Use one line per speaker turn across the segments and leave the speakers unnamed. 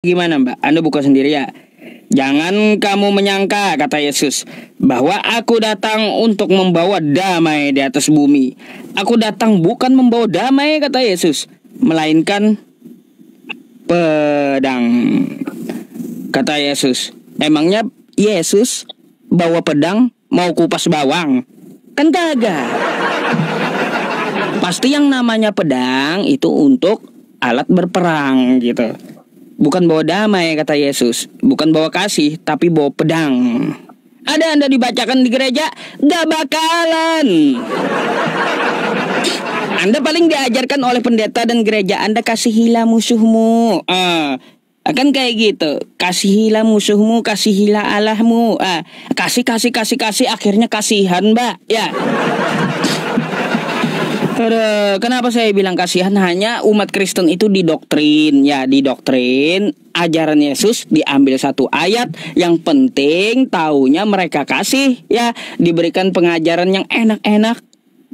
Gimana Mbak? Anda buka sendiri ya. Jangan kamu menyangka, kata Yesus, bahwa aku datang untuk membawa damai di atas bumi. Aku datang bukan membawa damai, kata Yesus, melainkan pedang, kata Yesus. Emangnya Yesus bawa pedang mau kupas bawang? Kan kagak. Pasti yang namanya pedang itu untuk alat berperang gitu. Bukan bawa damai, kata Yesus. Bukan bawa kasih, tapi bawa pedang. Ada Anda dibacakan di gereja? Gak bakalan. Anda paling diajarkan oleh pendeta dan gereja, Anda kasihilah musuhmu. Akan kayak gitu. Kasihilah musuhmu, kasihilah Allahmu. Kasih, akhirnya kasihan, Mbak. Ya. Kenapa saya bilang kasihan? Hanya umat Kristen itu didoktrin. Ya, didoktrin. Ajaran Yesus diambil satu ayat. Yang penting taunya mereka kasih. Ya, diberikan pengajaran yang enak-enak.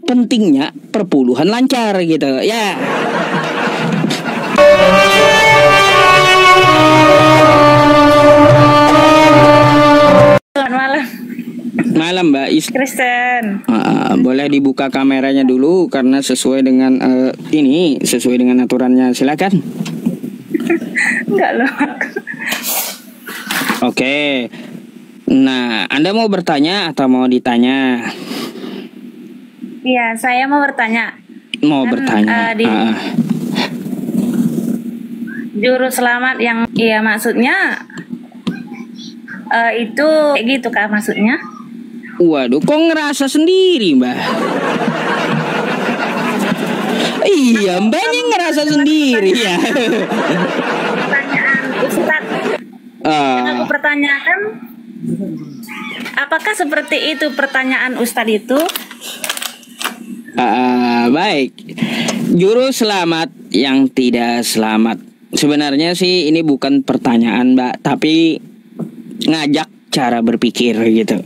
Pentingnya perpuluhan lancar gitu. Ya.
Selamat malam.
Malam Mbak
Kristen.
Boleh dibuka kameranya dulu karena sesuai dengan sesuai dengan aturannya. Silakan.
Enggak loh.
Oke. Nah, Anda mau bertanya atau mau ditanya?
Iya, saya mau bertanya.
Mau bertanya.
Juru selamat yang maksudnya itu kayak gitu Kak maksudnya?
Waduh, kok ngerasa sendiri, Mbak? Iya, Mbaknya ngerasa sendiri ya.
Pertanyaan Ustaz yang aku pertanyakan, apakah seperti itu pertanyaan Ustadz itu?
Baik. Juru selamat yang tidak selamat. Sebenarnya sih ini bukan pertanyaan, Mbak, tapi ngajak cara berpikir gitu.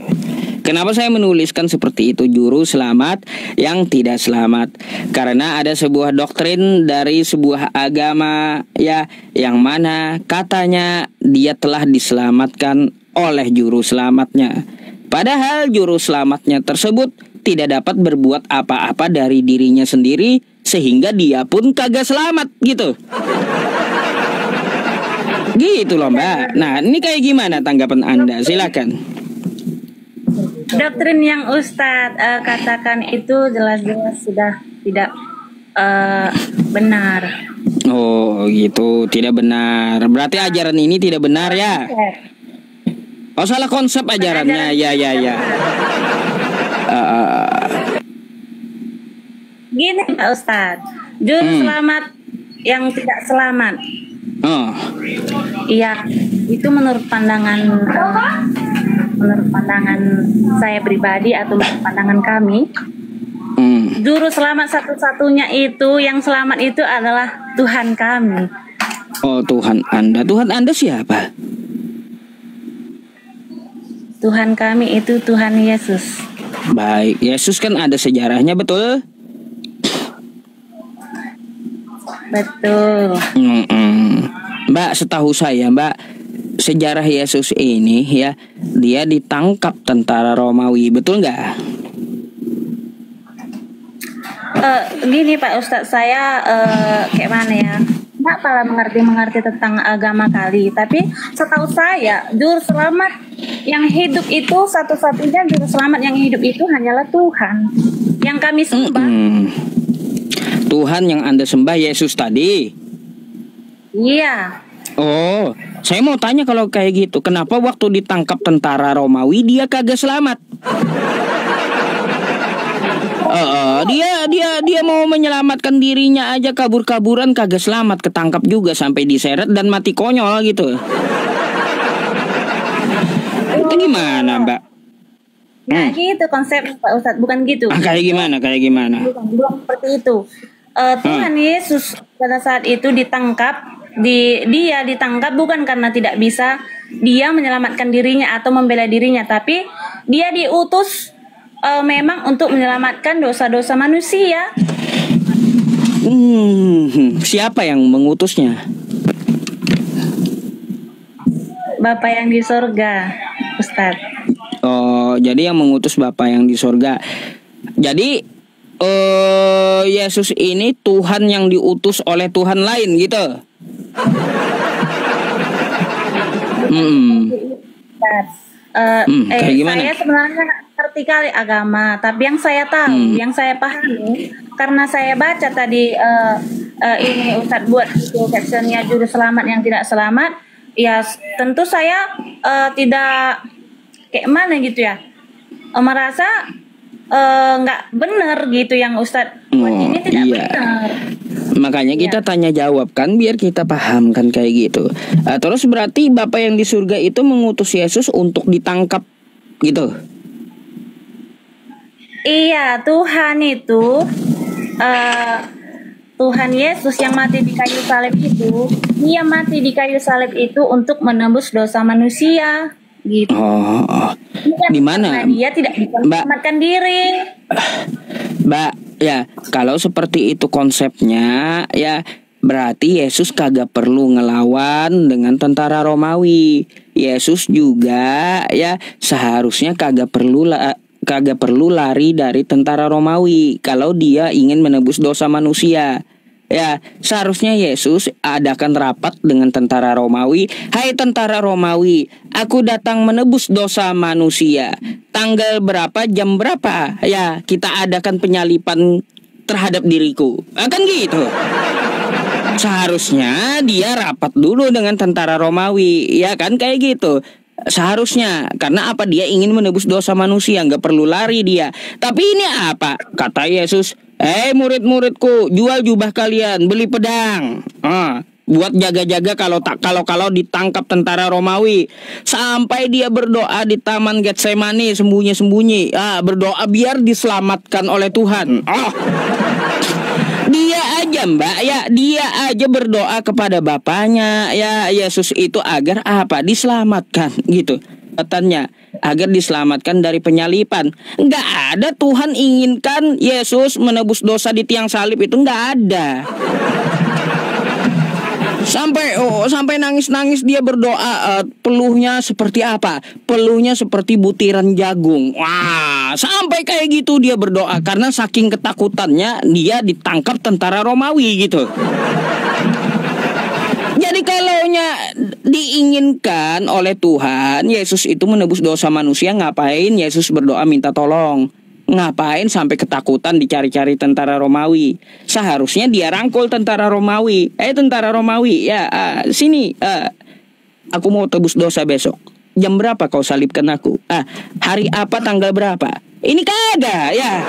Kenapa saya menuliskan seperti itu, juru selamat yang tidak selamat? Karena ada sebuah doktrin dari sebuah agama ya, yang mana katanya dia telah diselamatkan oleh juru selamatnya. Padahal juru selamatnya tersebut tidak dapat berbuat apa-apa dari dirinya sendiri, sehingga dia pun kagak selamat gitu. Gitu loh Mbak. Nah, ini kayak gimana tanggapan Anda? Silakan.
Doktrin yang Ustadz katakan itu jelas-jelas sudah tidak benar.
Oh gitu, tidak benar. Berarti ajaran ini tidak benar ya? Oh, salah konsep ajarannya. Ya.
Gini Pak Ustadz, juru selamat yang tidak selamat.
Oh.
Iya, itu menurut pandangan saya pribadi atau menurut pandangan kami, juru selamat satu-satunya itu yang selamat itu adalah Tuhan kami.
Oh, Tuhan Anda. Tuhan Anda siapa?
Tuhan kami itu Tuhan Yesus.
Baik, Yesus kan ada sejarahnya, betul?
Betul.
Mbak, setahu saya, Mbak, sejarah Yesus ini ya, dia ditangkap tentara Romawi, betul nggak?
Gini Pak Ustadz, saya kayak mana ya? Nggak pala mengerti tentang agama kali, tapi setahu saya juru selamat yang hidup itu satu-satunya juru selamat yang hidup itu hanyalah Tuhan yang kami sembah.
Tuhan yang Anda sembah Yesus tadi.
Iya.
Oh, saya mau tanya kalau kayak gitu, kenapa waktu ditangkap tentara Romawi dia kagak selamat? Dia mau menyelamatkan dirinya aja kabur-kaburan kagak selamat, ketangkap juga sampai diseret dan mati konyol gitu. Itu gimana, Mbak?
Nah, gitu konsep Pak Ustadz, bukan gitu.
Kayak gimana?
Bukan seperti itu. Tuhan Yesus pada saat itu ditangkap, dia ditangkap bukan karena tidak bisa dia menyelamatkan dirinya atau membela dirinya, tapi dia diutus memang untuk menyelamatkan dosa-dosa manusia.
Siapa yang mengutusnya?
Bapa yang di sorga, Ustadz.
Oh, jadi yang mengutus Bapa yang di sorga. Jadi Yesus ini Tuhan yang diutus oleh Tuhan lain gitu. Kayak gimana?
Saya sebenarnya ngerti kali agama, tapi yang saya tahu, yang saya pahami, karena saya baca tadi ini Ustadz buat itu captionnya juru selamat yang tidak selamat, ya tentu saya tidak kayak mana gitu ya, merasa nggak benar gitu yang Ustadz buat ini tidak benar.
Makanya kita tanya jawab kan biar kita paham kan kayak gitu. Terus berarti Bapa yang di surga itu mengutus Yesus untuk ditangkap gitu.
Iya, Tuhan itu Tuhan Yesus yang mati di kayu salib itu, dia mati di kayu salib itu untuk menembus dosa manusia gitu. Di mana? Dia tidak bisa menyelamatkan diri.
Mbak, ya kalau seperti itu konsepnya, ya berarti Yesus kagak perlu ngelawan dengan tentara Romawi. Yesus juga ya seharusnya kagak perlu lari dari tentara Romawi kalau dia ingin menebus dosa manusia. Ya, seharusnya Yesus adakan rapat dengan tentara Romawi. Hai tentara Romawi, aku datang menebus dosa manusia. Tanggal berapa, jam berapa? Ya, kita adakan penyalipan terhadap diriku. Kan gitu. Seharusnya dia rapat dulu dengan tentara Romawi. Ya kan kayak gitu. Seharusnya, karena apa, dia ingin menebus dosa manusia, nggak perlu lari dia. Tapi ini apa? Kata Yesus, murid-muridku, jual jubah kalian, beli pedang, buat jaga-jaga kalau ditangkap tentara Romawi. Sampai dia berdoa di Taman Getsemani sembunyi-sembunyi, berdoa biar diselamatkan oleh Tuhan. Dia aja Mbak, ya dia aja berdoa kepada Bapaknya, ya Yesus itu agar apa? Diselamatkan gitu. Katanya agar diselamatkan dari penyalipan. Nggak ada Tuhan inginkan Yesus menebus dosa di tiang salib, itu nggak ada. Sampai nangis-nangis dia berdoa, peluhnya seperti apa? Peluhnya seperti butiran jagung. Wah, sampai kayak gitu dia berdoa karena saking ketakutannya dia ditangkap tentara Romawi gitu. Jadi kalaunya diinginkan oleh Tuhan Yesus itu menebus dosa manusia, ngapain Yesus berdoa minta tolong? Ngapain sampai ketakutan dicari-cari tentara Romawi? Seharusnya dia rangkul tentara Romawi. Tentara Romawi, ya sini, aku mau tebus dosa besok. Jam berapa kau salibkan aku? Hari apa, tanggal berapa? Ini kagak, ya.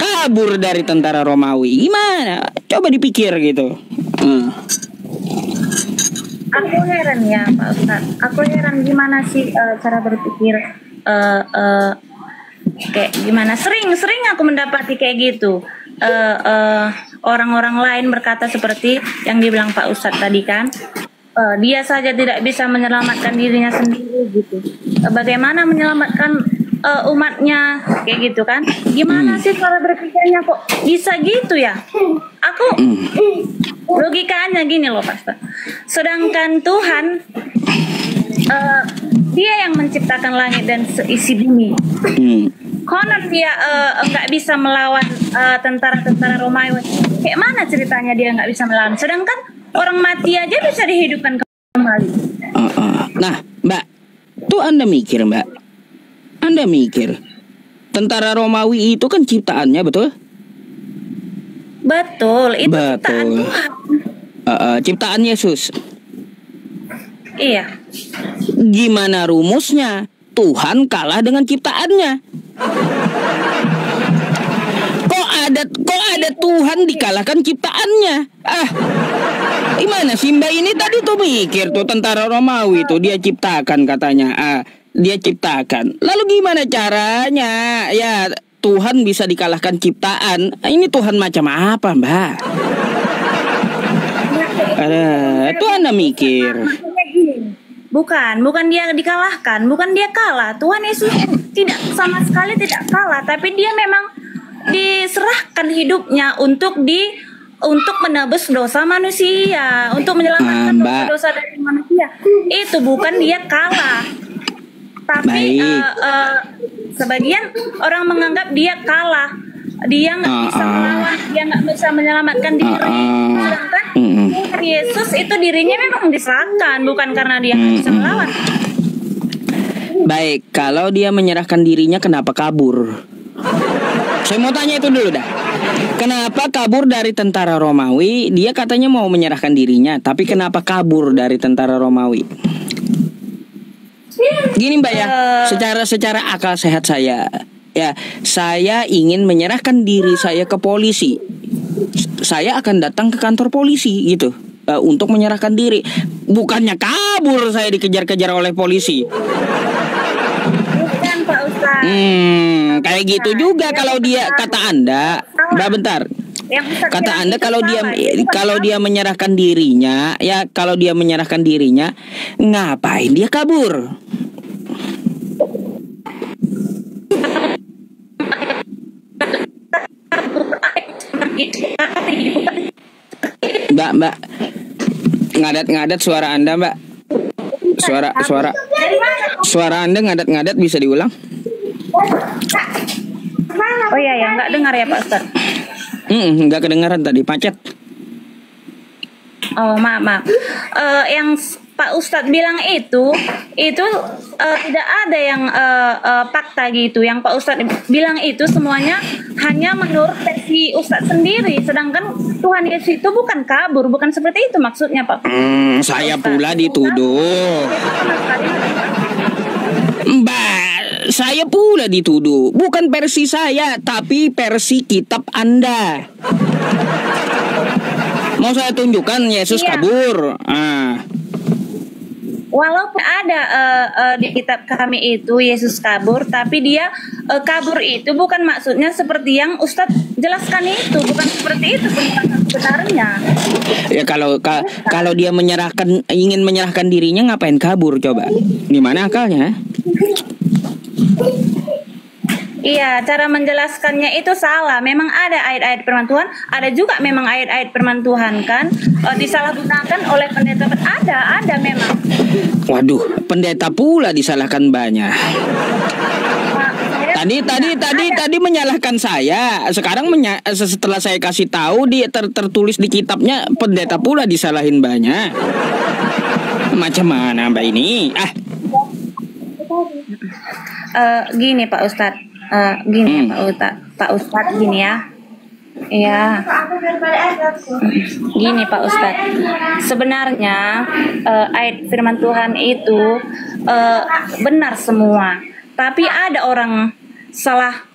Kabur dari tentara Romawi. Gimana? Coba dipikir gitu.
Aku heran ya Pak Ustadz. Aku heran gimana sih cara berpikir kayak gimana, sering aku mendapati kayak gitu, orang-orang lain berkata seperti yang dibilang Pak Ustadz tadi kan, dia saja tidak bisa menyelamatkan dirinya sendiri gitu, bagaimana menyelamatkan umatnya kayak gitu kan. Gimana sih cara berpikirnya kok bisa gitu ya? Aku logikanya gini loh Pak Ustadz, sedangkan Tuhan dia yang menciptakan langit dan seisi bumi. Konon dia nggak bisa melawan tentara-tentara Romawi. Kayak mana ceritanya dia nggak bisa melawan? Sedangkan orang mati aja bisa dihidupkan kembali.
Nah, Mbak, tuh Anda mikir, Mbak. Anda mikir, tentara Romawi itu kan ciptaannya, betul?
Betul, itu ciptaan Tuhan.
Ciptaan Yesus.
Iya.
Gimana rumusnya? Tuhan kalah dengan ciptaannya. Kok ada Tuhan dikalahkan ciptaannya? Gimana sih Mbak ini tadi tuh mikir tuh tentara Romawi tuh dia ciptakan katanya. Dia ciptakan. Lalu gimana caranya? Ya Tuhan bisa dikalahkan ciptaan. Ini Tuhan macam apa Mbak? Itu Anda mikir.
Bukan dia dikalahkan, bukan dia kalah. Tuhan Yesus tidak sama sekali tidak kalah, tapi dia memang diserahkan hidupnya untuk menebus dosa manusia, untuk menyelamatkan dosa-dosa dari manusia. Iya, itu bukan dia kalah. Tapi
Baik.
sebagian orang menganggap dia kalah. Dia nggak bisa melawan, dia nggak bisa menyelamatkan diri. Sedangkan Tuhan Yesus itu dirinya memang diserahkan, bukan karena dia nggak bisa melawan.
Baik, kalau dia menyerahkan dirinya, kenapa kabur? Saya mau tanya itu dulu dah. Kenapa kabur dari tentara Romawi? Dia katanya mau menyerahkan dirinya, tapi kenapa kabur dari tentara Romawi? Gini Mbak ya, secara akal sehat saya, ya saya ingin menyerahkan diri saya ke polisi. Saya akan datang ke kantor polisi gitu, untuk menyerahkan diri. Bukannya kabur saya dikejar-kejar oleh polisi.
Bukan Pak Ustaz.
Kayak gitu juga kalau dia, kata Anda, Mbak bentar. Kata Anda kalau dia menyerahkan dirinya, ya kalau dia menyerahkan dirinya, ngapain dia kabur? Mbak, ngadat-ngadat suara Anda, Mbak. Suara Anda ngadat-ngadat, bisa diulang?
Oh iya ya, nggak dengar ya Pak Ustaz.
Nggak kedengaran tadi, macet.
Oh maaf. Yang Pak Ustadz bilang itu tidak ada yang fakta gitu. Yang Pak Ustadz bilang itu semuanya hanya menurut versi Ustadz sendiri. Sedangkan Tuhan Yesus itu bukan kabur, bukan seperti itu maksudnya Pak.
Saya pula dituduh. Mbak, saya pula dituduh. Bukan versi saya, tapi versi kitab Anda. Mau saya tunjukkan Yesus kabur.
Walaupun ada di kitab kami itu Yesus kabur, tapi dia kabur itu bukan maksudnya seperti yang Ustadz jelaskan itu, bukan seperti itu penjelasan sebenarnya.
Ya kalau dia ingin menyerahkan dirinya, ngapain kabur coba? Gimana akalnya?
Iya, cara menjelaskannya itu salah. Memang ada ayat-ayat firman Tuhan, ada juga memang ayat-ayat firman Tuhan kan disalahgunakan oleh pendeta. Ada memang.
Waduh, pendeta pula disalahkan banyak. Tadi menyalahkan saya. Sekarang setelah saya kasih tahu tertulis di kitabnya, pendeta pula disalahin banyak. Macam mana Mbak ini?
Gini Pak Ustadz. Pak Ustadz gini ya. Iya. Gini Pak Ustadz. Sebenarnya ayat firman Tuhan itu benar semua. Tapi ada orang salah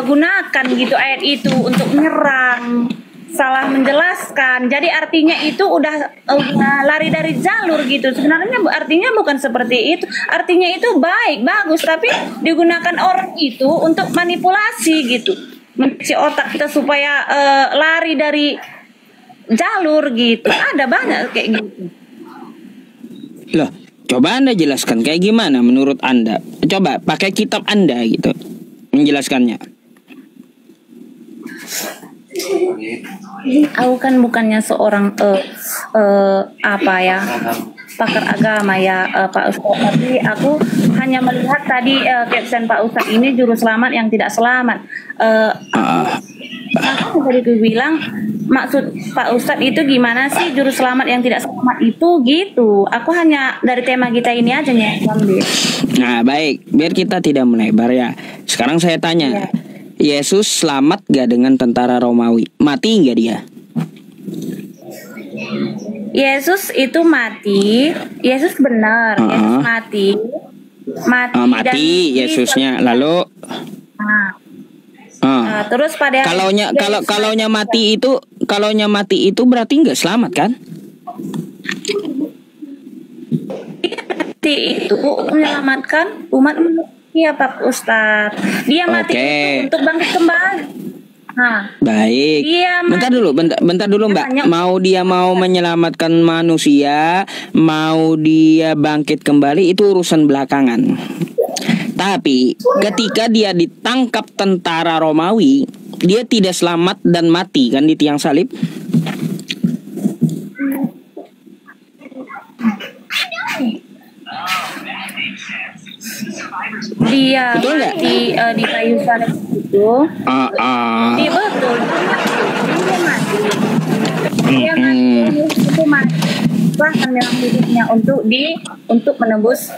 gunakan gitu ayat itu untuk menyerang, salah menjelaskan. Jadi artinya itu udah lari dari jalur gitu. Sebenarnya artinya bukan seperti itu. Artinya itu baik, bagus, tapi digunakan orang itu untuk manipulasi gitu. Mencuci otak kita supaya lari dari jalur gitu. Ada banyak kayak gitu.
Loh, coba Anda jelaskan kayak gimana menurut Anda. Coba pakai kitab Anda gitu menjelaskannya.
Aku kan bukannya seorang pakar agama ya Pak Ustadz, tapi aku hanya melihat tadi caption Pak Ustadz ini juru selamat yang tidak selamat. Aku tadi bilang maksud Pak Ustadz itu gimana sih juru selamat yang tidak selamat itu gitu. Aku hanya dari tema kita ini aja ngambil.
Nah baik, biar kita tidak melebar ya. Sekarang saya tanya, Yesus selamat gak dengan tentara Romawi? Mati gak dia?
Yesus itu mati. Yesus benar. Yesus mati.
Mati Yesusnya. Lalu
terus pada
kalaunya mati itu berarti nggak selamat kan?
Itu menyelamatkan umat manusia Pak Ustadz. Dia mati itu untuk bangkit kembali.
Baik. Bentar dulu Mbak. Mau menyelamatkan manusia, mau dia bangkit kembali, itu urusan belakangan. Tapi ketika dia ditangkap tentara Romawi, dia tidak selamat dan mati kan di tiang salib.
Dia
Betul nggak?
di kayu salib itu. Iya betul. Dia mati. Dia mati. Itu mati. Bahkan memang hidupnya untuk menebus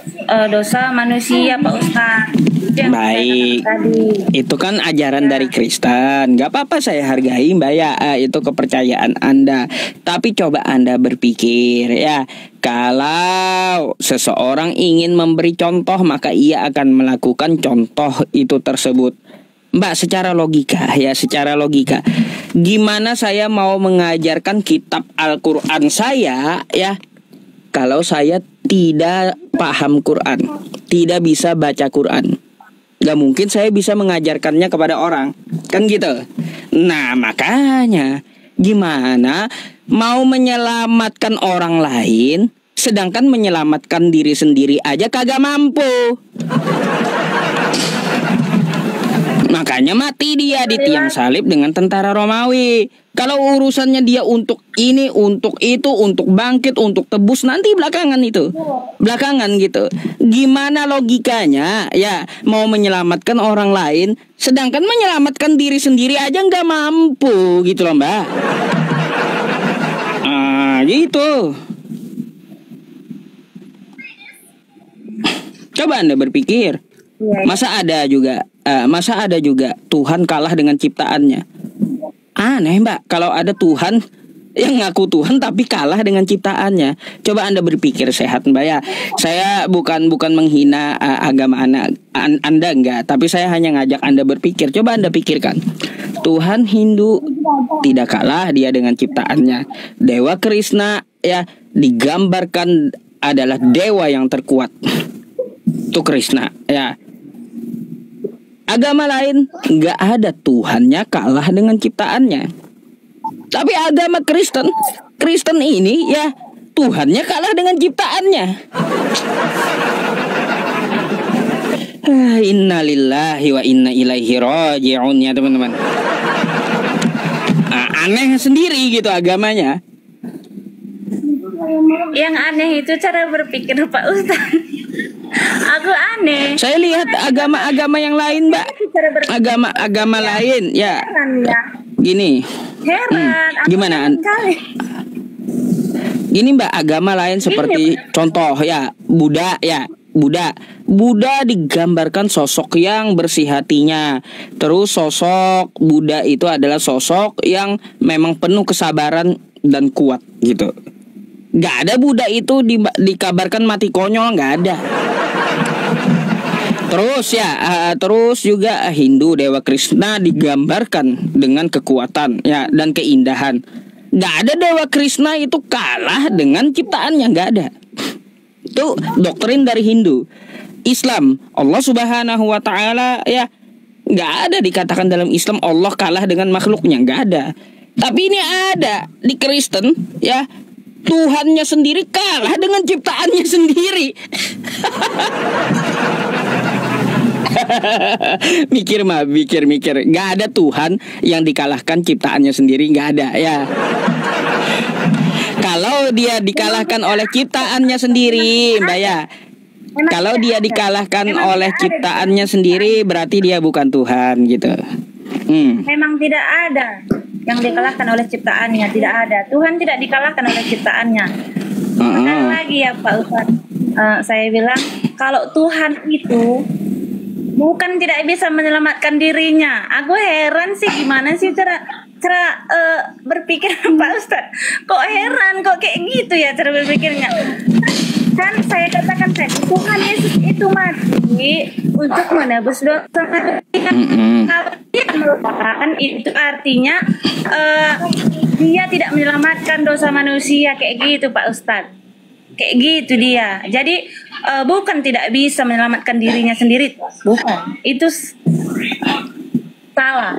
dosa manusia, Pak Ustaz. Itu yang saya
Baik.
katakan tadi.
Itu kan ajaran dari Kristen. Gak apa-apa, saya hargai Mbak ya. Itu kepercayaan Anda. Tapi coba Anda berpikir ya, kalau seseorang ingin memberi contoh, maka ia akan melakukan contoh itu tersebut. Mbak, secara logika ya, secara logika, gimana saya mau mengajarkan kitab Al-Quran saya ya, kalau saya tidak paham Quran, tidak bisa baca Quran? Gak mungkin saya bisa mengajarkannya kepada orang, kan gitu. Nah makanya, gimana mau menyelamatkan orang lain, sedangkan menyelamatkan diri sendiri aja kagak mampu. Makanya mati dia di tiang salib dengan tentara Romawi. Kalau urusannya dia untuk ini, untuk itu, untuk bangkit, untuk tebus, nanti belakangan itu. Belakangan gitu. Gimana logikanya ya mau menyelamatkan orang lain, sedangkan menyelamatkan diri sendiri aja nggak mampu gitu loh Mbak. Gitu. Coba Anda berpikir. Masa ada juga Tuhan kalah dengan ciptaannya? Aneh Mbak, kalau ada Tuhan yang ngaku Tuhan tapi kalah dengan ciptaannya. Coba Anda berpikir sehat Mbak ya. Saya bukan menghina agama Anda enggak, tapi saya hanya ngajak Anda berpikir. Coba Anda pikirkan. Tuhan Hindu tidak kalah dia dengan ciptaannya. Dewa Krishna ya digambarkan adalah dewa yang terkuat. Itu Krishna ya. Agama lain nggak ada Tuhannya kalah dengan ciptaannya. Tapi agama Kristen ini ya Tuhannya kalah dengan ciptaannya. Innalillahi wa inna ilaihi raji'un ya teman-teman. Aneh sendiri gitu agamanya.
Yang aneh itu cara berpikir Pak Ustaz. Aku aneh.
Saya lihat agama-agama yang lain Mbak. Agama-agama lain ya.
Heran ya.
Gini.
Heran.
Gimana? Gini Mbak, agama lain seperti contoh ya Buddha ya. Buddha digambarkan sosok yang bersih hatinya. Terus sosok Buddha itu adalah sosok yang memang penuh kesabaran dan kuat gitu. Gak ada Buddha itu dikabarkan mati konyol, gak ada. Terus juga Hindu Dewa Krishna digambarkan dengan kekuatan ya dan keindahan. Gak ada Dewa Krishna itu kalah dengan ciptaannya, gak ada. Itu doktrin dari Hindu. Islam, Allah Subhanahu wa taala ya, gak ada dikatakan dalam Islam Allah kalah dengan makhluknya, gak ada. Tapi ini ada di Kristen ya, Tuhannya sendiri kalah dengan ciptaannya sendiri. Mikir. Gak ada Tuhan yang dikalahkan ciptaannya sendiri, gak ada ya. Kalau dia dikalahkan oleh ciptaannya sendiri, Mbak ya. Kalau dia dikalahkan oleh ciptaannya sendiri, berarti dia bukan Tuhan gitu.
Memang tidak ada yang dikalahkan oleh ciptaannya, tidak ada. Tuhan tidak dikalahkan oleh ciptaannya. Sekali lagi ya Pak Ustaz, saya bilang kalau Tuhan itu bukan tidak bisa menyelamatkan dirinya. Aku heran sih gimana sih cara berpikir Pak Ustaz. Kok heran, kok kayak gitu ya cara berpikirnya. Kan saya katakan tadi Tuhan Yesus itu mati untuk menebus dosa manusia. Kalau dia melupakan itu artinya dia tidak menyelamatkan dosa manusia, kayak gitu Pak Ustadz. Kayak gitu dia. Jadi bukan tidak bisa menyelamatkan dirinya sendiri, bukan. Itu salah.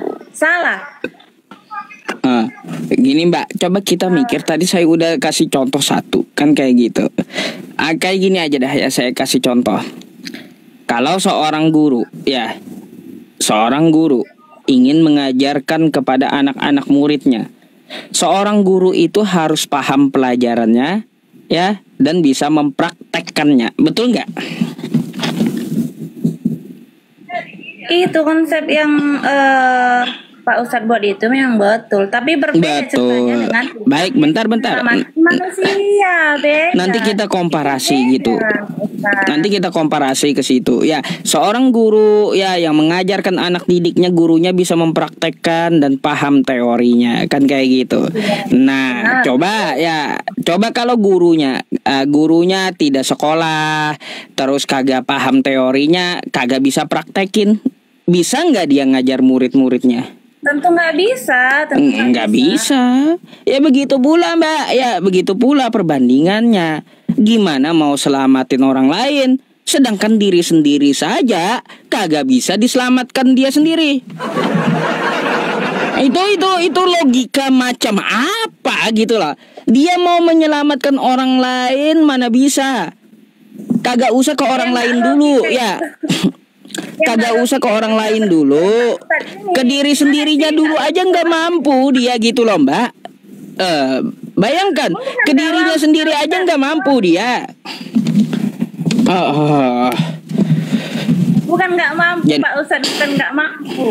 Gini Mbak, coba kita mikir. Tadi saya udah kasih contoh satu, kan kayak gitu. Kayak gini aja dah ya, saya kasih contoh. Kalau seorang guru ingin mengajarkan kepada anak-anak muridnya, seorang guru itu harus paham pelajarannya ya, dan bisa mempraktekkannya. Betul nggak?
Itu konsep yang Pak Ustadz buat itu memang betul, tapi berbeda ceritanya dengan
Baik, bentar.
manusia, beda.
Nanti kita komparasi gitu. Nanti kita komparasi ke situ. Ya, seorang guru ya yang mengajarkan anak didiknya, gurunya bisa mempraktekkan dan paham teorinya, kan kayak gitu. Nah, coba kalau gurunya tidak sekolah, terus kagak paham teorinya, kagak bisa praktekin, bisa nggak dia ngajar murid-muridnya?
Tentu nggak bisa,
Nggak bisa. Ya begitu pula Mbak, ya begitu pula perbandingannya. Gimana mau selamatin orang lain, sedangkan diri sendiri saja kagak bisa diselamatkan dia sendiri. Itu logika macam apa gitu lah. Dia mau menyelamatkan orang lain mana bisa. Kagak usah ke orang lain dulu ya. Kagak usah ke orang lain dulu, ke diri sendirinya dulu aja nggak mampu dia gitu loh Mbak. Bayangkan ke dirinya sendiri aja nggak mampu dia.
Bukan nggak mampu Pak Ustadz, bukan nggak mampu.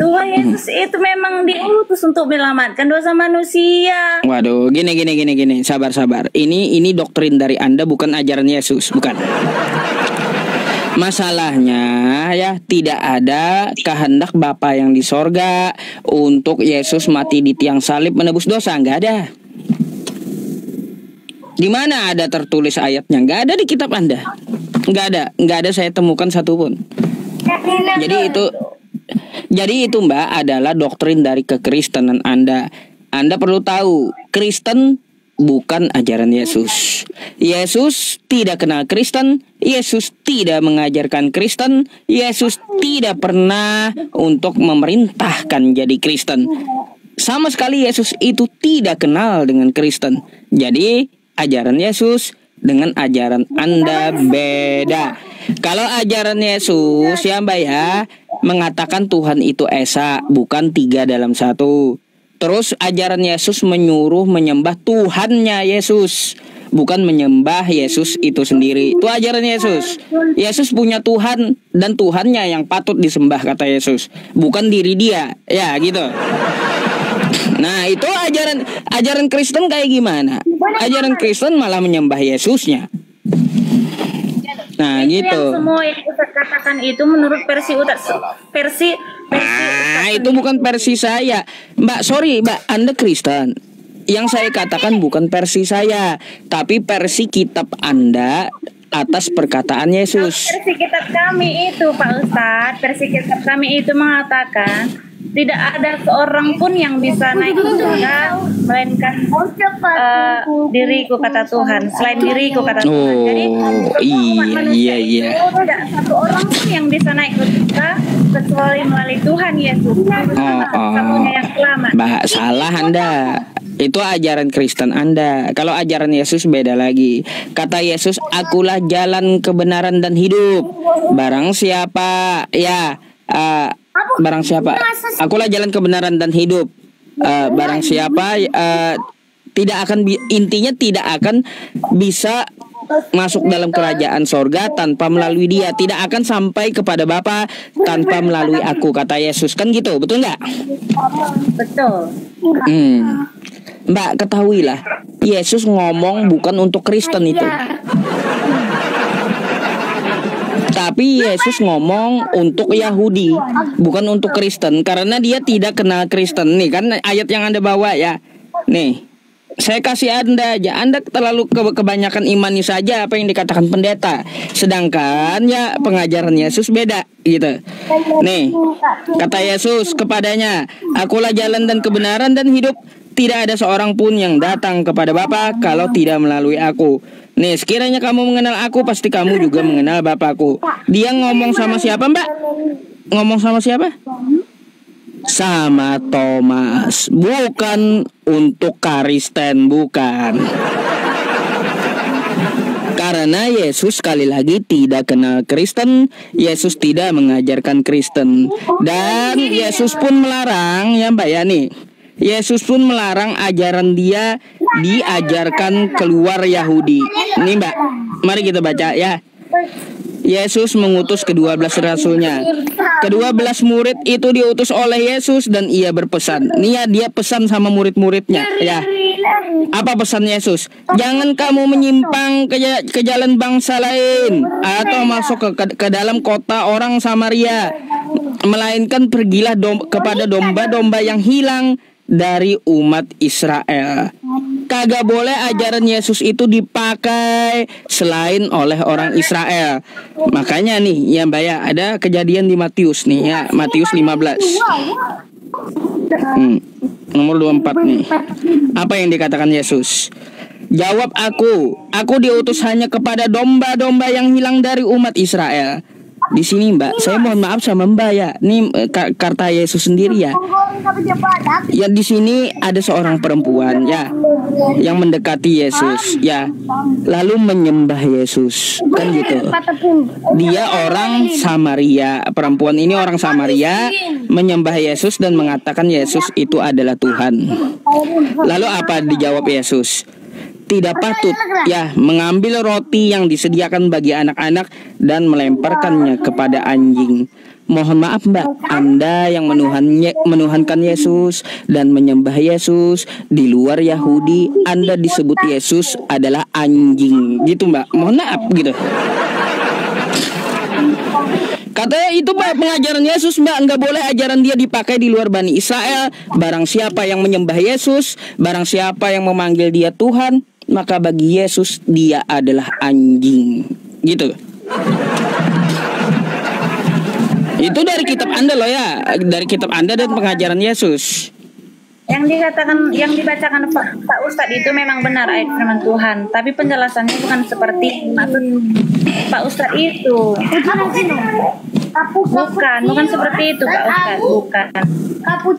Tuhan Yesus itu memang diutus untuk menyelamatkan dosa manusia.
Waduh, gini. Sabar. Ini doktrin dari Anda, bukan ajaran Yesus, bukan. Masalahnya ya tidak ada kehendak Bapa yang di sorga untuk Yesus mati di tiang salib menebus dosa, nggak ada. Di mana ada tertulis ayatnya? Nggak ada di kitab Anda. Nggak ada saya temukan satupun. Jadi itu Mbak adalah doktrin dari kekristenan Anda. Anda perlu tahu, Kristen bukan ajaran Yesus. Yesus tidak kenal Kristen. Yesus tidak mengajarkan Kristen. Yesus tidak pernah untuk memerintahkan jadi Kristen. Sama sekali Yesus itu tidak kenal dengan Kristen. Jadi ajaran Yesus dengan ajaran Anda beda. Kalau ajaran Yesus ya Mbak ya, mengatakan Tuhan itu Esa, bukan 3 dalam 1. Terus ajaran Yesus menyuruh menyembah Tuhannya Yesus, bukan menyembah Yesus itu sendiri. Itu ajaran Yesus. Yesus punya Tuhan dan Tuhannya yang patut disembah kata Yesus, bukan diri dia. Ya gitu. Nah itu ajaran Kristen kayak gimana? Ajaran Kristen malah menyembah Yesusnya. Nah
itu
gitu.
Yang semua yang Ustaz katakan itu menurut versi
itu bukan versi saya, Mbak. Sorry Mbak, Anda Kristen. Yang saya katakan bukan versi saya, tapi versi kitab Anda atas perkataan Yesus.
Versi kitab kami itu Pak Ustadz, versi kitab kami itu mengatakan tidak ada seorang pun yang bisa naik ke surga melainkan diriku kata Tuhan, selain diriku kata Tuhan. Jadi
iya.
Tidak satu orang pun yang bisa naik ke surga kecuali melalui Tuhan Yesus. Satunya yang selamat.
Salah Anda. Itu ajaran Kristen Anda. Kalau ajaran Yesus beda lagi. Kata Yesus, akulah jalan kebenaran dan hidup. Barang siapa akulah jalan kebenaran dan hidup. Barang siapa tidak akan bisa masuk dalam kerajaan sorga tanpa melalui dia. Tidak akan sampai kepada Bapa tanpa melalui aku, kata Yesus. Kan gitu, betul nggak?
Betul.
Mbak, ketahuilah, Yesus ngomong bukan untuk Kristen itu. Tapi Yesus ngomong untuk Yahudi, bukan untuk Kristen, karena dia tidak kenal Kristen. Nih kan ayat yang Anda bawa ya. Nih, saya kasih Anda aja. Anda terlalu kebanyakan imani saja apa yang dikatakan pendeta. Sedangkan ya pengajaran Yesus beda gitu. Nih, kata Yesus kepadanya, akulah jalan dan kebenaran dan hidup. Tidak ada seorang pun yang datang kepada Bapa kalau tidak melalui aku. Nih, sekiranya kamu mengenal aku, pasti kamu juga mengenal Bapakku. Dia ngomong sama siapa, Mbak? Ngomong sama siapa? Sama Thomas. Bukan untuk Kristen, bukan. Karena Yesus sekali lagi tidak kenal Kristen. Yesus tidak mengajarkan Kristen. Dan Yesus pun melarang, ya Mbak ya nih. Yesus pun melarang ajaran dia diajarkan keluar Yahudi. Ini Mbak, mari kita baca ya. Yesus mengutus ke-12 rasulnya. Ke-12 murid itu diutus oleh Yesus dan ia berpesan. Nih ya, dia pesan sama murid-muridnya ya. Apa pesan Yesus? Jangan kamu menyimpang ke jalan bangsa lain atau masuk ke dalam kota orang Samaria, melainkan pergilah kepada domba-domba yang hilang dari umat Israel. Kagak boleh ajaran Yesus itu dipakai selain oleh orang Israel. Makanya nih ya Mbak ya, ada kejadian di Matius nih ya, Matius 15 nomor 24 nih. Apa yang dikatakan Yesus? Jawab aku diutus hanya kepada domba-domba yang hilang dari umat Israel. Di sini Mbak, saya mohon maaf sama Mbak ya. Ini kata Yesus sendiri ya. Ya di sini ada seorang perempuan ya yang mendekati Yesus ya, lalu menyembah Yesus kan gitu. Dia orang Samaria, perempuan ini orang Samaria menyembah Yesus dan mengatakan Yesus itu adalah Tuhan. Lalu apa dijawab Yesus? Tidak patut ya mengambil roti yang disediakan bagi anak-anak dan melemparkannya kepada anjing. Mohon maaf Mbak, Anda yang menuhankan Yesus dan menyembah Yesus di luar Yahudi, Anda disebut Yesus adalah anjing gitu Mbak. Mohon maaf gitu. Katanya itu Mbak pengajaran Yesus Mbak, nggak boleh ajaran dia dipakai di luar Bani Israel. Barang siapa yang menyembah Yesus, barang siapa yang memanggil dia Tuhan, maka bagi Yesus dia adalah anjing. Gitu. Itu dari kitab Anda loh ya, dari kitab Anda dan pengajaran Yesus.
Yang dibacakan Pak Ustadz itu memang benar ayat firman Tuhan, tapi penjelasannya bukan seperti maksud Pak Ustadz itu. Bukan seperti itu Pak Ustadz, bukan.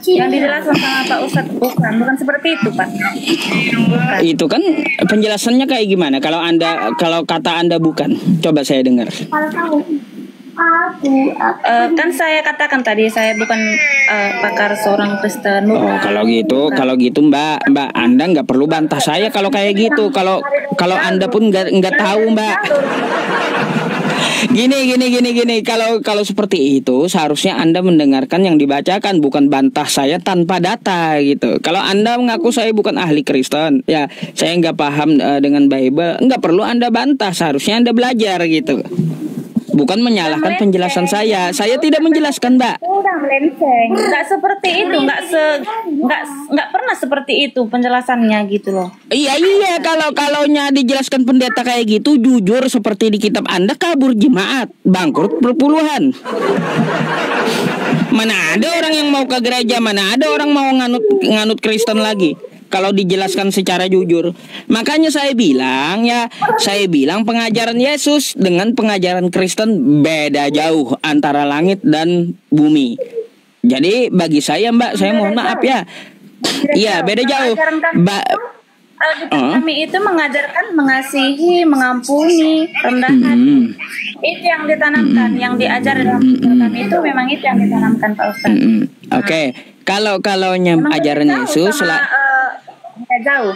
Yang dijelaskan sama Pak Ustadz bukan seperti itu Pak. Bukan.
Itu kan penjelasannya kayak gimana? Kalau kata Anda bukan, coba saya dengar.
Kan saya katakan tadi saya bukan pakar seorang Kristen.
Oh kalau gitu Mbak Anda nggak perlu bantah saya kalau kayak gitu. Kalau Anda pun nggak tahu Mbak. Gini. Kalau seperti itu seharusnya Anda mendengarkan yang dibacakan, bukan bantah saya tanpa data gitu. Kalau Anda mengaku saya bukan ahli Kristen, ya saya nggak paham dengan Bible, nggak perlu Anda bantah. Seharusnya Anda belajar gitu. Bukan menyalahkan penjelasan saya. Saya tidak menjelaskan, Mbak.
Udah melenceng. Nggak seperti itu, nggak pernah seperti itu penjelasannya gitu loh.
Iya, kalau dijelaskan pendeta kayak gitu, jujur seperti di kitab Anda, kabur jemaat, bangkrut berpuluhan. Mana ada orang yang mau ke gereja, mana ada orang mau nganut Kristen lagi. Kalau dijelaskan secara jujur. Makanya saya bilang pengajaran Yesus dengan pengajaran Kristen beda jauh antara langit dan bumi. Jadi bagi saya Mbak, saya mohon maaf ya. Iya, beda jauh.
Kami itu mengajarkan mengasihi, mengampuni, rendah hati. Itu yang ditanamkan, yang diajar dalam kami itu memang itu yang ditanamkan Pak Ustadz.
Oke. Kalau ajaran Yesus
beda jauh.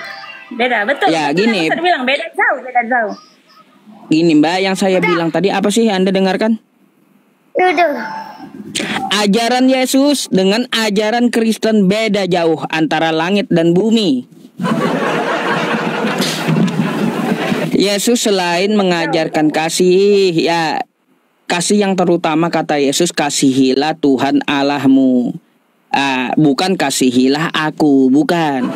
Beda, betul.
Ya,
betul,
gini.
Saya bilang beda jauh.
Gini Mbak, yang saya bilang tadi apa sih Anda dengarkan? Ajaran Yesus dengan ajaran Kristen beda jauh antara langit dan bumi. Yesus selain mengajarkan kasih, ya kasih yang terutama kata Yesus, kasihilah Tuhan Allahmu. Bukan kasihilah aku, bukan.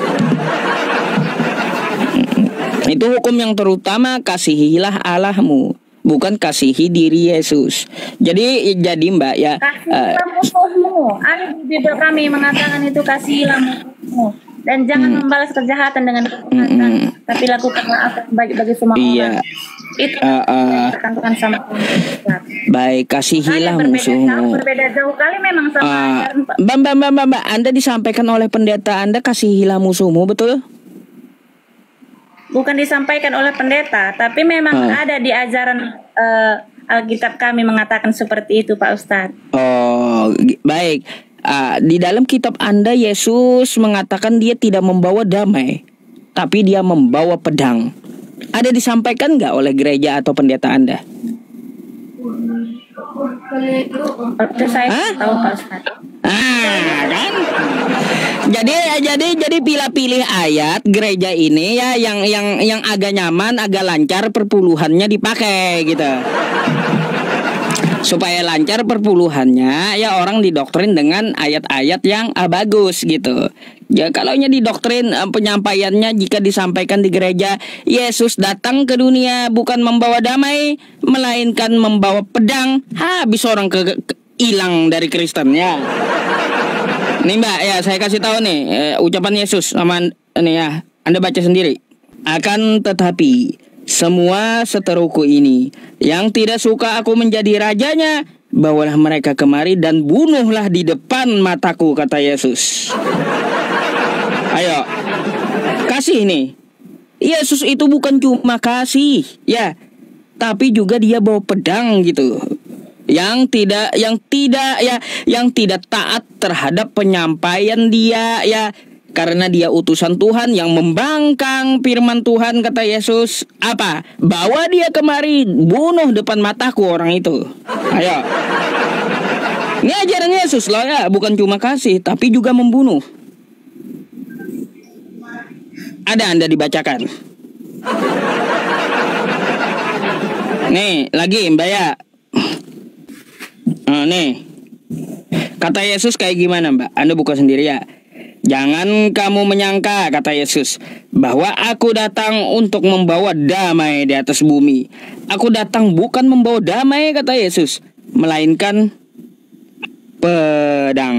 Itu hukum yang terutama, kasihilah Allahmu, bukan kasihi diri Yesus. Jadi Mbak ya.
Kasihilah musuhmu. Ada di Bible kami mengatakan itu kasihilah musuhmu. Dan jangan membalas kejahatan dengan kejahatan, tapi lakukanlah apa yang baik bagi semua orang. Itu dikatakan sama Allah.
Baik, kasihilah musuhmu.
Berbeda jauh kali memang sama
Mbak, Anda disampaikan oleh pendeta Anda kasihilah musuhmu, betul?
Bukan disampaikan oleh pendeta, tapi memang ada di ajaran Alkitab kami mengatakan seperti itu, Pak Ustadz.
Oh, baik. Di dalam kitab Anda Yesus mengatakan dia tidak membawa damai, tapi dia membawa pedang. Ada disampaikan nggak oleh gereja atau pendeta Anda?
Itu saya tahu Pak Ustadz.
Kan? Jadi pilih-pilih ayat gereja ini ya yang agak nyaman, agak lancar perpuluhannya dipakai gitu. Supaya lancar perpuluhannya ya orang didoktrin dengan ayat-ayat yang bagus gitu. Ya kalau didoktrin penyampaiannya jika disampaikan di gereja, Yesus datang ke dunia bukan membawa damai melainkan membawa pedang, habis orang hilang dari Kristen ya. Nih Mbak ya, saya kasih tahu nih ucapan Yesus sama nih ya, Anda baca sendiri. Akan tetapi semua seteruku ini yang tidak suka aku menjadi rajanya, bawalah mereka kemari dan bunuhlah di depan mataku, kata Yesus. Ayo, kasih ini. Yesus itu bukan cuma kasih, ya, tapi juga dia bawa pedang gitu. Yang tidak taat terhadap penyampaian dia ya. Karena dia utusan Tuhan yang membangkang firman Tuhan, kata Yesus. Apa? Bawa dia kemari, bunuh depan mataku orang itu. Ayo. Ini ajaran Yesus loh ya, bukan cuma kasih, tapi juga membunuh. Ada Anda dibacakan. Nih, lagi Mbak ya. Nih. Kata Yesus kayak gimana Mbak? Anda buka sendiri ya. Jangan kamu menyangka, kata Yesus, bahwa aku datang untuk membawa damai di atas bumi. Aku datang bukan membawa damai, kata Yesus, melainkan pedang,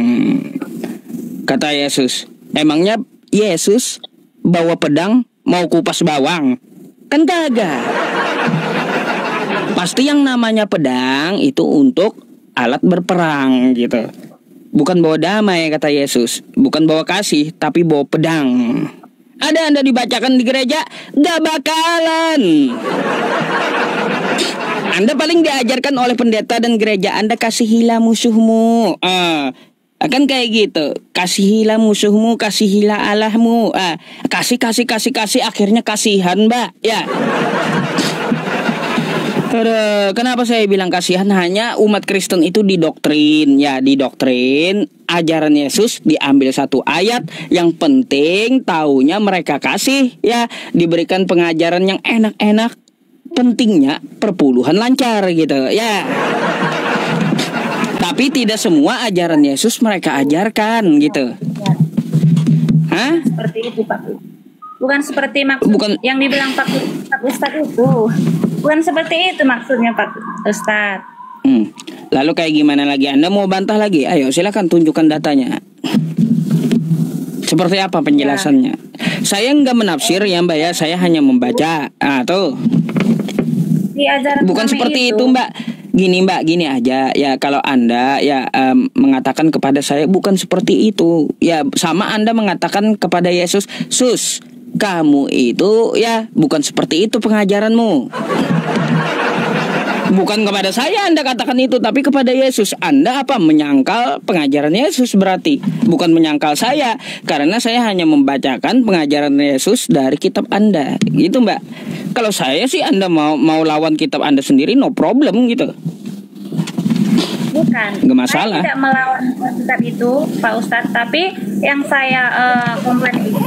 kata Yesus. Emangnya Yesus bawa pedang mau kupas bawang? Kan kagak. Pasti yang namanya pedang itu untuk alat berperang gitu. Bukan bawa damai, kata Yesus. Bukan bawa kasih, tapi bawa pedang. Ada Anda dibacakan di gereja? Gak bakalan. Anda paling diajarkan oleh pendeta dan gereja, Anda kasihilah musuhmu. Akan kayak gitu. Kasihilah musuhmu, kasihilah Allahmu. Kasih, akhirnya kasihan, Mbak. Ya. Kenapa saya bilang kasihan? Hanya umat Kristen itu didoktrin ajaran Yesus diambil satu ayat, yang penting taunya mereka kasih ya, diberikan pengajaran yang enak-enak, pentingnya perpuluhan lancar gitu ya. Tapi tidak semua ajaran Yesus mereka ajarkan gitu. Hah?
Seperti itu Pak. Bukan seperti maksud yang dibilang Pak Ustadz itu. Bukan seperti itu maksudnya Pak Ustadz.
Lalu kayak gimana lagi? Anda mau bantah lagi? Ayo silakan tunjukkan datanya. Seperti apa penjelasannya? Saya nggak menafsir ya Mbak ya. Saya hanya membaca. Tuh. Bukan seperti itu Mbak. Gini Mbak, gini aja ya, kalau Anda ya mengatakan kepada saya bukan seperti itu ya, sama Anda mengatakan kepada Yesus, Sus, kamu itu ya bukan seperti itu pengajaranmu. Bukan kepada saya Anda katakan itu, tapi kepada Yesus. Anda apa? Menyangkal pengajaran Yesus berarti. Bukan menyangkal saya, karena saya hanya membacakan pengajaran Yesus dari kitab Anda. Gitu Mbak. Kalau saya sih Anda mau lawan kitab Anda sendiri, no problem gitu.
Bukan.
Gak masalah.
Saya tidak melawan kitab itu Pak Ustadz, tapi yang saya komplain itu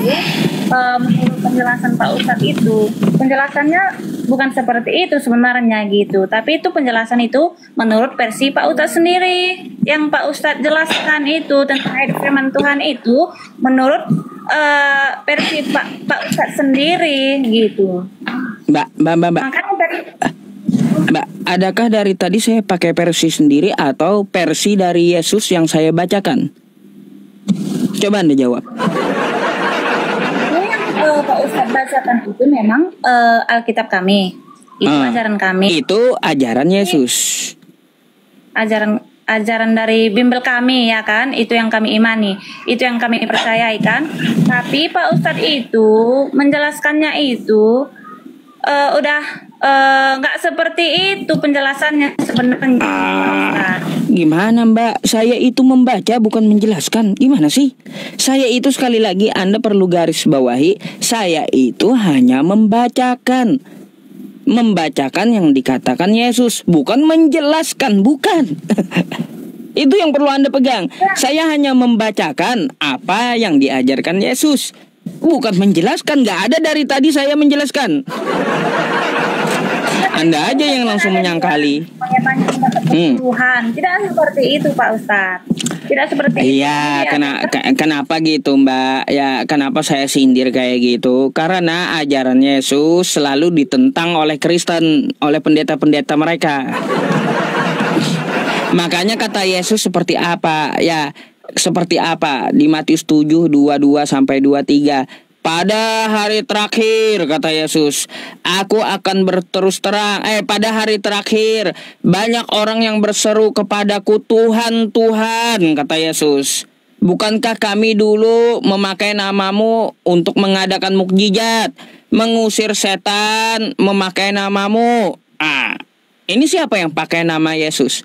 menurut penjelasan Pak Ustadz itu, penjelasannya bukan seperti itu sebenarnya gitu. Tapi itu penjelasan itu menurut versi Pak Ustadz sendiri. Yang Pak Ustadz jelaskan itu tentang ayat firman Tuhan itu menurut versi Pak Ustadz sendiri gitu.
Mbak. Mbak, adakah dari tadi saya pakai versi sendiri atau versi dari Yesus yang saya bacakan? Coba Anda jawab.
Pak Ustadz bacakan itu memang Alkitab kami. Itu ajaran kami.
Itu ajaran Yesus.
Ajaran dari Bimbel kami ya kan, itu yang kami imani, itu yang kami percayai kan. Tapi Pak Ustadz itu menjelaskannya itu udah nggak seperti itu penjelasannya sebenarnya.
Gimana Mbak? Saya itu membaca bukan menjelaskan. Gimana sih? Saya itu sekali lagi Anda perlu garis bawahi, saya itu hanya membacakan. Membacakan yang dikatakan Yesus, bukan menjelaskan, bukan. Itu yang perlu Anda pegang. Saya hanya membacakan apa yang diajarkan Yesus, bukan menjelaskan. Gak ada dari tadi saya menjelaskan. Anda aja yang langsung menyangkali.
Tuhan, tidak seperti itu Pak Ustadz. Tidak seperti itu.
Iya, kenapa gitu Mbak? Ya, kenapa saya sindir kayak gitu? Karena ajaran Yesus selalu ditentang oleh Kristen, oleh pendeta-pendeta mereka. Makanya kata Yesus seperti apa? Ya, seperti apa? Di Matius 7, 22 sampai 23. Pada hari terakhir, kata Yesus, aku akan berterus terang. Pada hari terakhir, banyak orang yang berseru kepadaku, Tuhan, Tuhan, kata Yesus. Bukankah kami dulu memakai namamu untuk mengadakan mukjizat, mengusir setan, memakai namamu? Ini siapa yang pakai nama Yesus?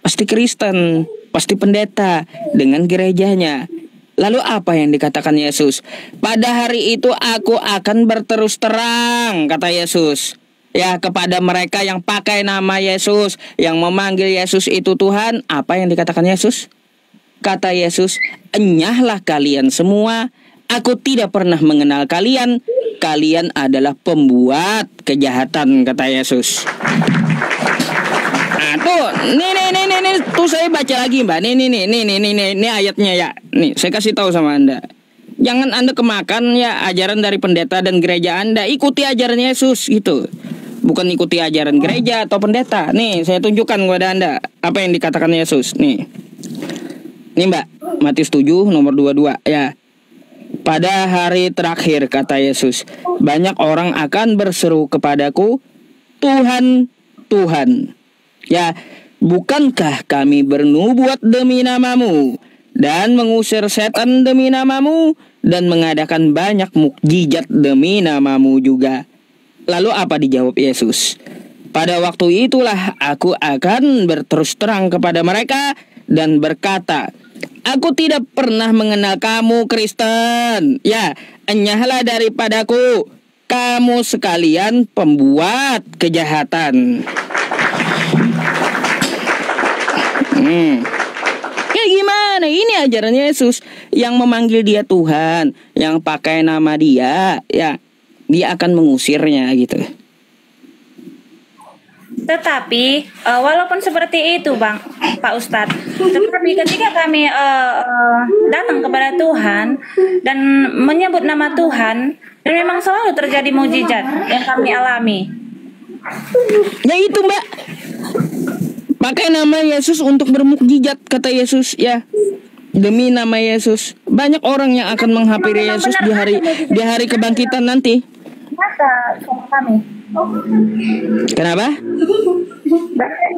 Pasti Kristen, pasti pendeta dengan gerejanya. Lalu apa yang dikatakan Yesus? Pada hari itu aku akan berterus terang, kata Yesus. Ya, kepada mereka yang pakai nama Yesus, yang memanggil Yesus itu Tuhan. Apa yang dikatakan Yesus? Kata Yesus, enyahlah kalian semua. Aku tidak pernah mengenal kalian. Kalian adalah pembuat kejahatan, kata Yesus. Tuh, nih, tuh saya baca lagi Mbak. Nih ayatnya ya. Nih, saya kasih tahu sama Anda. Jangan Anda kemakan ya ajaran dari pendeta dan gereja Anda. Ikuti ajaran Yesus gitu. Bukan ikuti ajaran gereja atau pendeta. Nih, saya tunjukkan kepada Anda apa yang dikatakan Yesus. Nih Mbak, Matius 7 nomor 22 ya. Pada hari terakhir, kata Yesus, banyak orang akan berseru kepadaku, Tuhan, Tuhan. Ya, bukankah kami bernubuat demi namamu dan mengusir setan demi namamu dan mengadakan banyak mukjizat demi namamu juga? Lalu apa dijawab Yesus? Pada waktu itulah aku akan berterus terang kepada mereka dan berkata, aku tidak pernah mengenal kamu, Kristen. Ya, enyahlah daripadaku, kamu sekalian pembuat kejahatan. Kayak gimana? Ini ajaran Yesus yang memanggil dia Tuhan, yang pakai nama dia, ya dia akan mengusirnya gitu.
Tetapi walaupun seperti itu Pak Ustadz, tetapi ketika kami datang kepada Tuhan dan menyebut nama Tuhan, dan memang selalu terjadi mukjizat yang kami alami.
Ya itu Mbak, pakai nama Yesus untuk bermukjizat, kata Yesus ya. Demi nama Yesus, banyak orang yang akan menghampiri Yesus di hari kebangkitan nanti.
Maka sama kami.
Kenapa?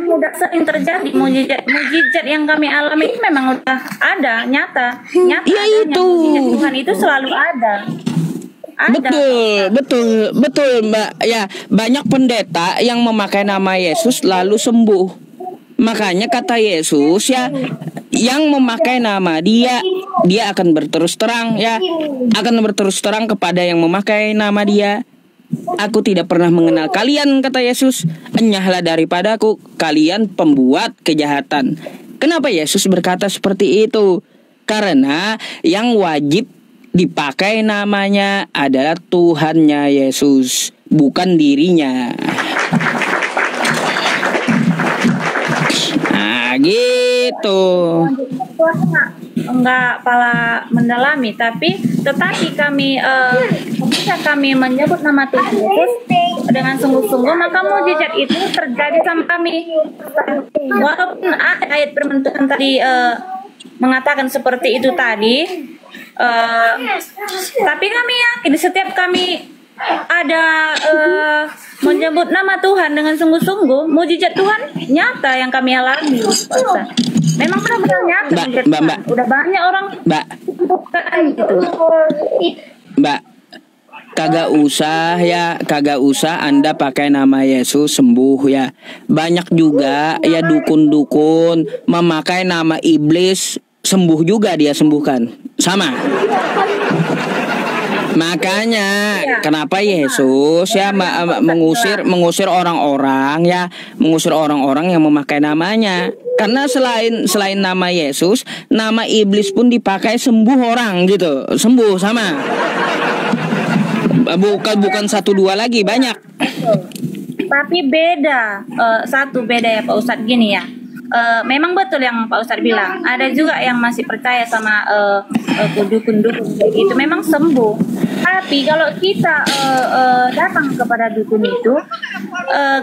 Udah sering terjadi mukjizat yang kami alami ini memang udah ada nyata.
Ya itu.
Mukjizat Tuhan itu selalu ada.
Betul Mbak. Ya, banyak pendeta yang memakai nama Yesus lalu sembuh. Makanya kata Yesus ya, yang memakai nama dia akan berterus terang ya, akan berterus terang kepada yang memakai nama dia. Aku tidak pernah mengenal kalian, kata Yesus. Enyahlah daripadaku, kalian pembuat kejahatan. Kenapa Yesus berkata seperti itu? Karena yang wajib dipakai namanya adalah Tuhannya Yesus, bukan dirinya. Gitu.
Enggak pala mendalami, tetapi kami ketika kami menyebut nama Tuhan Yesus dengan sungguh-sungguh, maka mukjizat itu terjadi sama kami. Walaupun ayat firman Tuhan tadi mengatakan seperti itu tadi, tapi kami yakin setiap kami ada menyebut nama Tuhan dengan sungguh-sungguh, mukjizat Tuhan nyata yang kami alami. Memang benar-benar nyata.
Mbak.
Udah banyak orang
Mbak.
gitu.
Mbak, kagak usah Anda pakai nama Yesus sembuh ya. Banyak juga ya dukun-dukun memakai nama iblis, sembuh juga dia sembuhkan. Sama. Makanya kenapa Yesus ya mengusir orang-orang yang memakai namanya. Karena selain nama Yesus, nama iblis pun dipakai sembuh orang gitu. Sembuh sama. Bukan satu dua lagi, banyak.
Tapi beda, satu beda ya Pak Ustadz, gini ya. Memang betul yang Pak Ustadz bilang, ada juga yang masih percaya sama dukun-dukun kayak gitu, memang sembuh. Tapi kalau kita datang kepada dukun itu,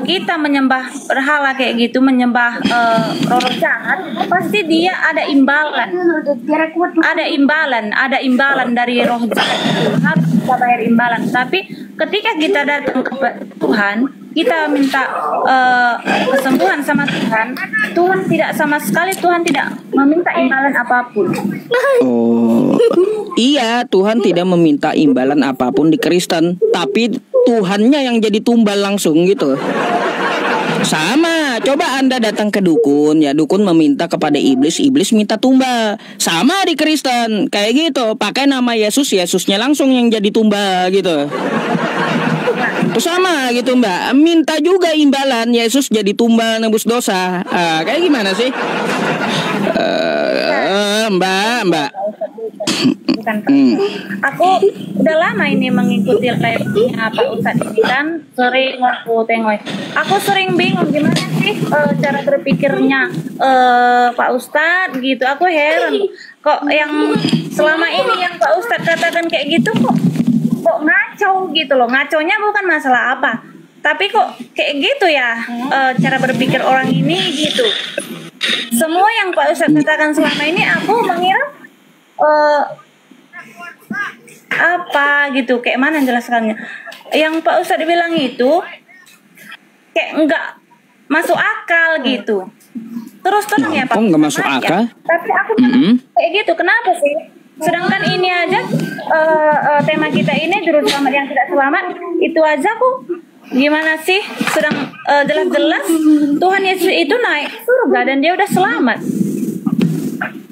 kita menyembah berhala kayak gitu, menyembah roh jahat, pasti dia ada imbalan, ada imbalan dari roh jahat, harus kita bayar imbalan. Tapi ketika kita datang ke Tuhan, kita minta kesembuhan sama Tuhan, Tuhan tidak sama sekali, Tuhan tidak meminta imbalan apapun.
Oh, iya, Tuhan tidak meminta imbalan apapun di Kristen, tapi Tuhannya yang jadi tumbal langsung gitu. Sama, coba Anda datang ke dukun ya, dukun meminta kepada iblis, iblis minta tumbal. Sama di Kristen, kayak gitu, pakai nama Yesus, Yesusnya langsung yang jadi tumbal gitu. Sama gitu Mbak, minta juga imbalan, Yesus jadi tumbal nebus dosa. Kayak gimana sih? Mbak.
Bukan, aku udah lama ini mengikuti live-nya Pak Ustadz ini kan, sering aku tengok. Aku sering bingung gimana sih cara berpikirnya Pak Ustadz gitu. Aku heran kok yang selama ini yang Pak Ustadz katakan kayak gitu kok ngaco gitu loh. Ngaconya bukan masalah apa, tapi kok kayak gitu ya cara berpikir orang ini gitu. Semua yang Pak Ustadz katakan selama ini aku mengira apa gitu, kayak mana jelaskannya. Yang Pak Ustadz bilang itu kayak enggak masuk akal gitu. Terus terang ya Pak.
Kok nggak masuk akal?
Tapi aku kayak gitu, kenapa sih? Sedangkan ini aja tema kita ini juru selamat yang tidak selamat, itu aja kok gimana sih? Sedang jelas-jelas Tuhan Yesus itu naik surga dan dia udah selamat.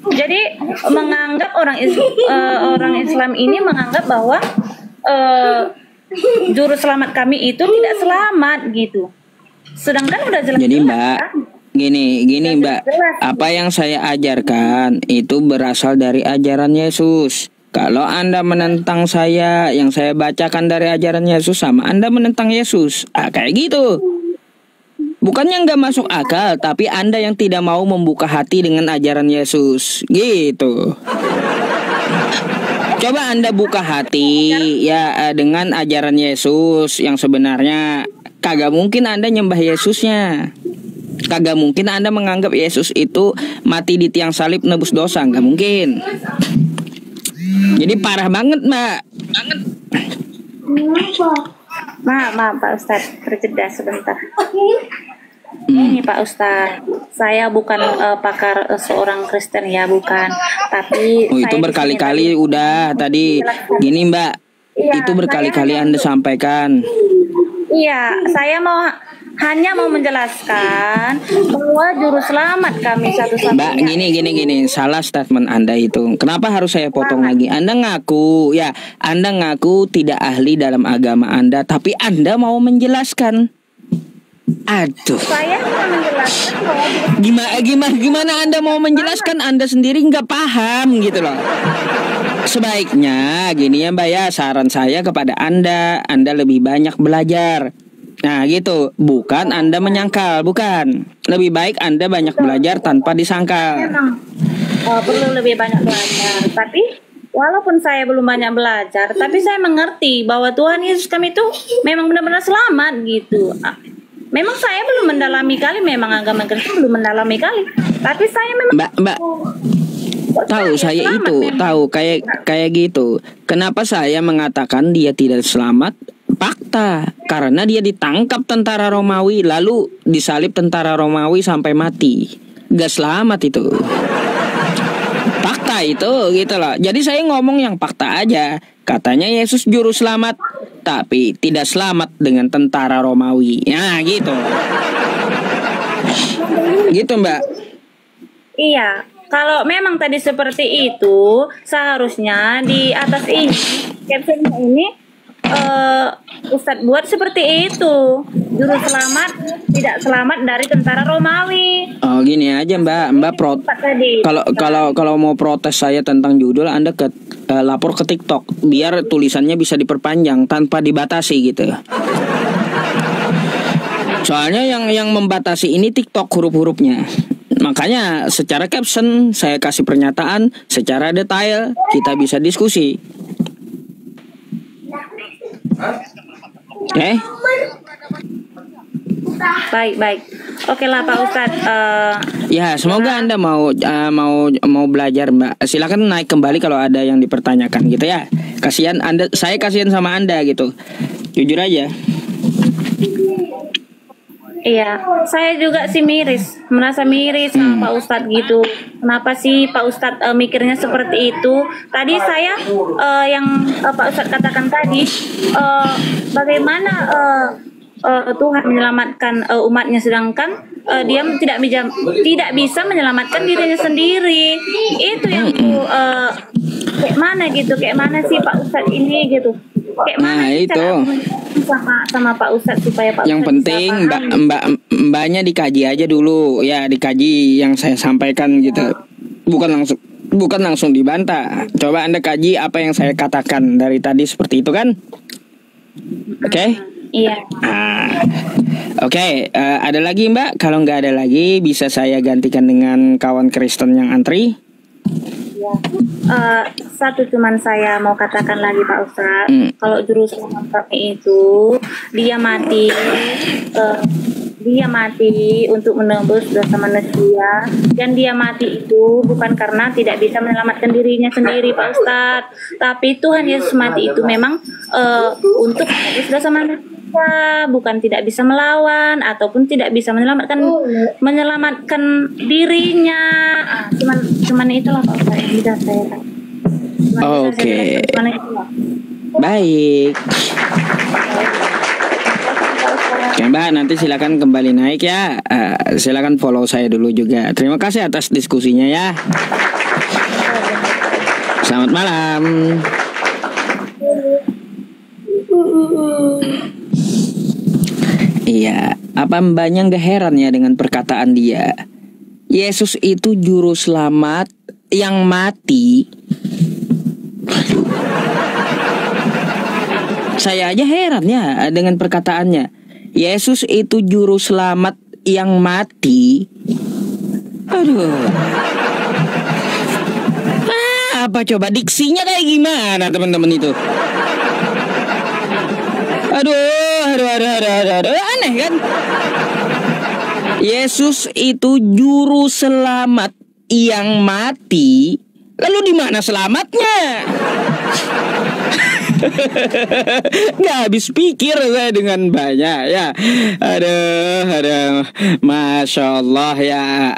Jadi menganggap orang Islam ini menganggap bahwa juru selamat kami itu tidak selamat gitu. Sedangkan udah jelas.
Jadi Mbak, gini Mbak, apa yang saya ajarkan itu berasal dari ajaran Yesus. Kalau Anda menentang saya, yang saya bacakan dari ajaran Yesus, sama Anda menentang Yesus. Kayak gitu. Bukannya nggak masuk akal, tapi Anda yang tidak mau membuka hati dengan ajaran Yesus. Gitu. Coba Anda buka hati ya dengan ajaran Yesus yang sebenarnya. Kagak mungkin Anda nyembah Yesusnya. Kagak mungkin Anda menganggap Yesus itu mati di tiang salib nebus dosa. Nggak mungkin. Jadi parah banget Mbak.
Maaf Pak Ustadz, terjeda sebentar. Ini Pak Ustadz, saya bukan pakar seorang Kristen ya, bukan. Tapi
itu berkali-kali udah tadi gini Mbak. Itu berkali-kali Anda sampaikan.
Iya, saya hanya mau menjelaskan bahwa juru selamat kami satu-satunya.
Mbak, gini, salah statement Anda itu. Kenapa harus saya potong lagi? Anda ngaku tidak ahli dalam agama Anda, tapi Anda mau menjelaskan. Aduh.
Saya mau menjelaskan
gimana Anda mau menjelaskan, Anda sendiri nggak paham gitu loh. Sebaiknya gini ya Mbak ya, saran saya kepada Anda lebih banyak belajar. Nah gitu, bukan Anda menyangkal, bukan. Lebih baik Anda banyak belajar tanpa disangkal.
Memang perlu lebih banyak belajar. Tapi walaupun saya belum banyak belajar, tapi saya mengerti bahwa Tuhan Yesus kami itu memang benar-benar selamat gitu. Memang saya belum mendalami kali, memang agama Kristen belum mendalami kali. Tapi saya memang
Mbak tahu saya itu tahu kayak gitu. Kenapa saya mengatakan dia tidak selamat? Fakta, karena dia ditangkap tentara Romawi lalu disalib tentara Romawi sampai mati. Gak selamat itu. Fakta itu gitu loh. Jadi saya ngomong yang fakta aja. Katanya Yesus juru selamat, tapi tidak selamat dengan tentara Romawi. Nah, gitu. Gitu, Mbak.
Iya, kalau memang tadi seperti itu, seharusnya di atas ini, captionnya ini, Ustadz buat seperti itu. Juru selamat, tidak selamat dari tentara Romawi.
Oh, gini aja, Mbak
Tadi.
kalau mau protes saya tentang judul, Anda lapor ke TikTok biar tulisannya bisa diperpanjang tanpa dibatasi gitu. Soalnya yang membatasi ini TikTok huruf-hurufnya. Makanya secara caption saya kasih pernyataan secara detail, kita bisa diskusi. Oke?
Baik. Oke lah Pak Ustadz.
Ya, semoga Anda mau belajar, Mbak. Silakan naik kembali kalau ada yang dipertanyakan gitu ya. Kasihan Anda, saya kasihan sama Anda gitu. Jujur aja.
Iya, saya juga sih merasa miris sama Pak Ustadz gitu. Kenapa sih Pak Ustadz mikirnya seperti itu? Tadi saya yang Pak Ustadz katakan tadi, bagaimana Tuhan menyelamatkan umatnya, sedangkan dia tidak bisa menyelamatkan dirinya sendiri. Itu yang kayak mana sih Pak Ustadz ini gitu? Kayak mana sih
itu
sama Pak Ustadz supaya Pak
yang
Ustadz
penting mbaknya dikaji aja dulu ya, dikaji yang saya sampaikan gitu, bukan langsung dibantah. Coba Anda kaji apa yang saya katakan dari tadi seperti itu kan. Oke?
Iya.
Oke, ada lagi Mbak? Kalau nggak ada lagi bisa saya gantikan dengan kawan Kristen yang antri.
Satu cuman saya mau katakan lagi Pak Ustadz, kalau juru selamat kami itu dia mati untuk menebus dosa manusia, dan dia mati itu bukan karena tidak bisa menyelamatkan dirinya sendiri Pak Ustadz, tapi Tuhan Yesus mati itu memang untuk menebus dosa manusia, bukan tidak bisa melawan ataupun tidak bisa menyelamatkan dirinya. Cuman itulah Pak Ustadz yang bisa saya katakan.
Oke. Baik. Oke Mbak, nanti silakan kembali naik ya. Silakan follow saya dulu juga. Terima kasih atas diskusinya ya. Selamat malam. Iya, apa mbaknya nggak heran ya dengan perkataan dia? Yesus itu juru selamat yang mati. Saya aja heran ya dengan perkataannya. Yesus itu juru selamat yang mati. Aduh. Apa coba diksinya kayak gimana teman-teman itu? Aduh, aneh kan? Yesus itu juru selamat yang mati. Lalu di mana selamatnya? Gak habis pikir saya dengan banyak ya. Aduh, Masya Allah ya.